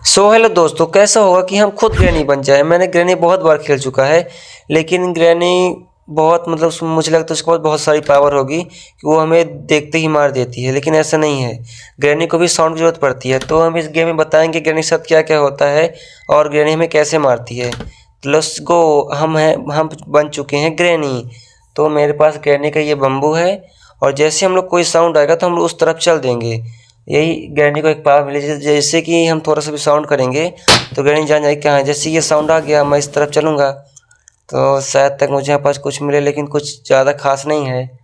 Hello दोस्तों, कैसा होगा कि हम खुद ग्रैनी बन जाए। मैंने ग्रैनी बहुत बार खेल चुका है, लेकिन ग्रैनी बहुत मुझे लगता है उसके पास बहुत सारी पावर होगी कि वो हमें देखते ही मार देती है, लेकिन ऐसा नहीं है। ग्रैनी को भी साउंड की ज़रूरत पड़ती है। तो हम इस गेम में बताएंगे ग्रैनी के साथ क्या क्या होता है और ग्रैनी हमें कैसे मारती है। Let's go. हम बन चुके हैं ग्रैनी। तो मेरे पास ग्रैनी का ये बम्बू है, और जैसे हम लोग कोई साउंड आएगा तो हम लोग उस तरफ चल देंगे। यही ग्रैनी को एक पावर मिली, जैसे कि हम थोड़ा सा भी साउंड करेंगे तो ग्रैनी जान जाएगी कहाँ है। जैसे ये साउंड आ गया, मैं इस तरफ चलूँगा तो शायद तक मुझे यहाँ पास कुछ मिले, लेकिन कुछ ज़्यादा खास नहीं है।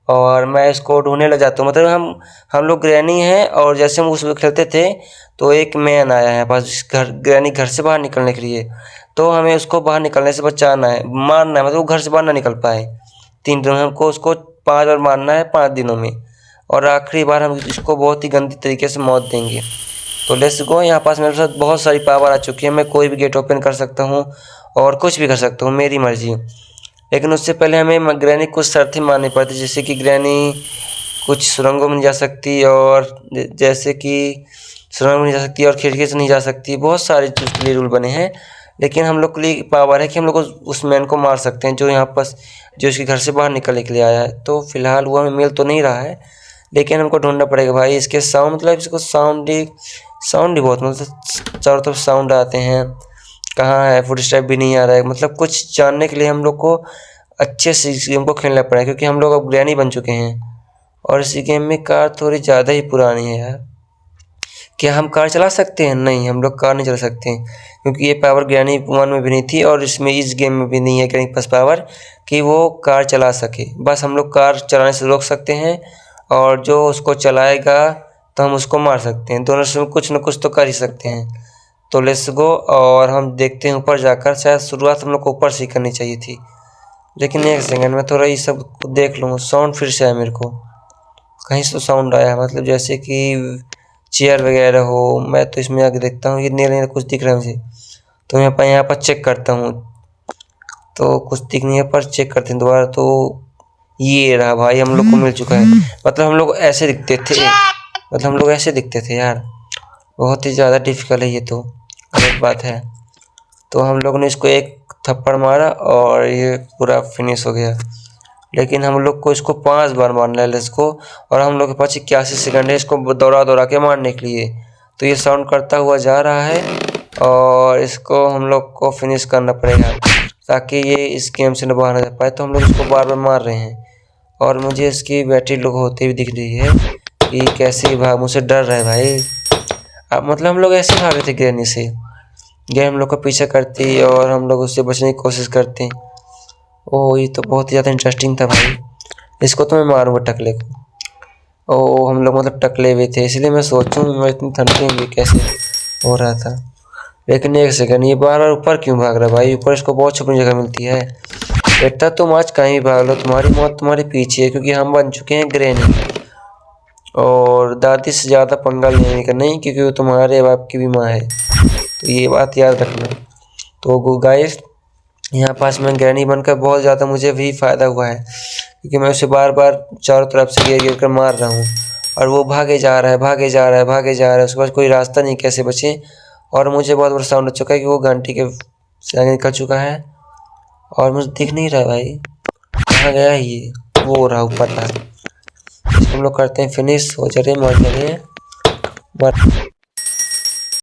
और मैं इसको ढूंढने लग जाता हूँ। मतलब हम लोग ग्रैनी हैं, और जैसे हम उसमें खेलते थे तो एक मैन आया है पास घर, ग्रैनी घर से बाहर निकलने के लिए। तो हमें उसको बाहर निकलने से बचाना है, मारना है। मतलब वो घर से बाहर ना निकल पाए। 3 दिनों में हमको उसको 5 बार मारना है, 5 दिनों में। और आखिरी बार हम इसको बहुत ही गंदी तरीके से मौत देंगे। तो लेट्स गो। यहाँ पास मेरे साथ बहुत सारी पावर आ चुकी है। मैं कोई भी गेट ओपन कर सकता हूँ और कुछ भी कर सकता हूँ, मेरी मर्जी। लेकिन उससे पहले हमें ग्रैनी कुछ शर्तें माननी पड़ती, जैसे कि ग्रैनी कुछ सुरंगों में नहीं जा सकती, और जैसे कि सुरंग में नहीं जा सकती और खिड़की से नहीं जा सकती। बहुत सारे उसके लिए रूल बने हैं। लेकिन हम लोग के लिए पावर है कि हम लोग उस मैन को मार सकते हैं जो यहाँ पास, जो इसके घर से बाहर निकलने के लिए आया है। तो फिलहाल वो हमें मिल तो नहीं रहा है, लेकिन हमको ढूंढना पड़ेगा भाई। इसके साउंड, मतलब इसको साउंड ही बहुत, मतलब चारों तरफ साउंड आते हैं। कहाँ है, फुट स्टेप भी नहीं आ रहा है। मतलब कुछ जानने के लिए हम लोग को अच्छे से इस गेम को खेलना पड़ेगा, क्योंकि हम लोग अब ग्रैनी बन चुके हैं। और इस गेम में कार थोड़ी ज़्यादा ही पुरानी है यार। क्या हम कार चला सकते हैं? नहीं, हम लोग कार नहीं चला सकते हैं, क्योंकि ये पावर ग्रैनी 1 में भी नहीं थी, और इसमें इस गेम में भी नहीं है ग्रैनी के पास पावर कि वो कार चला सके। बस हम लोग कार चलाने से रोक सकते हैं, और जो उसको चलाएगा तो हम उसको मार सकते हैं। दोनों से कुछ न कुछ तो कर ही सकते हैं। तो लेट्स गो। और हम देखते हैं ऊपर जाकर। शायद शुरुआत हम लोग को ऊपर से करनी चाहिए थी, लेकिन एक सेकंड में थोड़ा ये सब देख लूँ। साउंड फिर से आया मेरे को, कहीं से साउंड आया, मतलब जैसे कि चेयर वगैरह हो। मैं तो इसमें आके देखता हूँ, ये नीला कुछ दिख रहा है मुझे। तो मैं यहाँ पर चेक करता हूँ, तो कुछ दिख नहीं है, पर चेक करते हैं दोबारा। तो ये रहा भाई, हम लोग को मिल चुका है। मतलब हम लोग ऐसे दिखते थे, यार। बहुत ही ज़्यादा डिफिकल्ट है ये, तो गलत बात है। तो हम लोग ने इसको एक थप्पड़ मारा और ये पूरा फिनिश हो गया। लेकिन हम लोग को इसको 5 बार मारना है इसको, और हम लोग के पास 81 सेकंड है इसको दौड़ा के मारने के लिए। तो ये साउंड करता हुआ जा रहा है, और इसको हम लोग को फिनिश करना पड़ेगा ताकि ये इस गेम से न बाहर आ पाए। तो हम लोग इसको बार बार मार रहे हैं, और मुझे इसकी बैटरी लोग होते हुए दिख रही है कि कैसे भाग, मुझसे डर रहा है भाई। अब मतलब हम लोग ऐसे भागे थे ग्रैनी से, गेम हम लोग का पीछा करती और हम लोग उससे बचने की कोशिश करते। ओह, ये तो बहुत ही ज़्यादा इंटरेस्टिंग था भाई। इसको तो मैं मारूंगा टकले को। ओह, हम लोग मतलब टकले हुए थे, इसलिए मैं सोचूं मैं इतनी ठंडी में कैसे हो रहा था। लेकिन एक सेकंड, ये बार बार ऊपर क्यों भाग रहा है भाई? ऊपर इसको बहुत छुपने जगह मिलती है। बेटा तुम आज कहीं भी भाग लो, तुम्हारी मौत तुम्हारे पीछे है, क्योंकि हम बन चुके हैं ग्रैनी। और दादी से ज़्यादा पंगा लेने का नहीं, क्योंकि वो तुम्हारे बाप की भी माँ है। तो ये बात याद रखना। तो गाइस, यहाँ पास में ग्रैनी बनकर बहुत ज़्यादा मुझे भी फ़ायदा हुआ है, क्योंकि मैं उसे बार बार चारों तरफ से घेर कर मार रहा हूँ, और वो भागे जा रहा है। उसके पास कोई रास्ता नहीं, कैसे बचे। और मुझे बहुत बड़ा साउंड हो चुका है कि वो घंटी के से आगे निकल चुका है, और मुझे दिख नहीं रहा भाई कहाँ गया है ये। वो रहा, ऊपर रहा। इसको हम लोग करते हैं फिनिश। हो जा रहे, मर जा रहे हैं।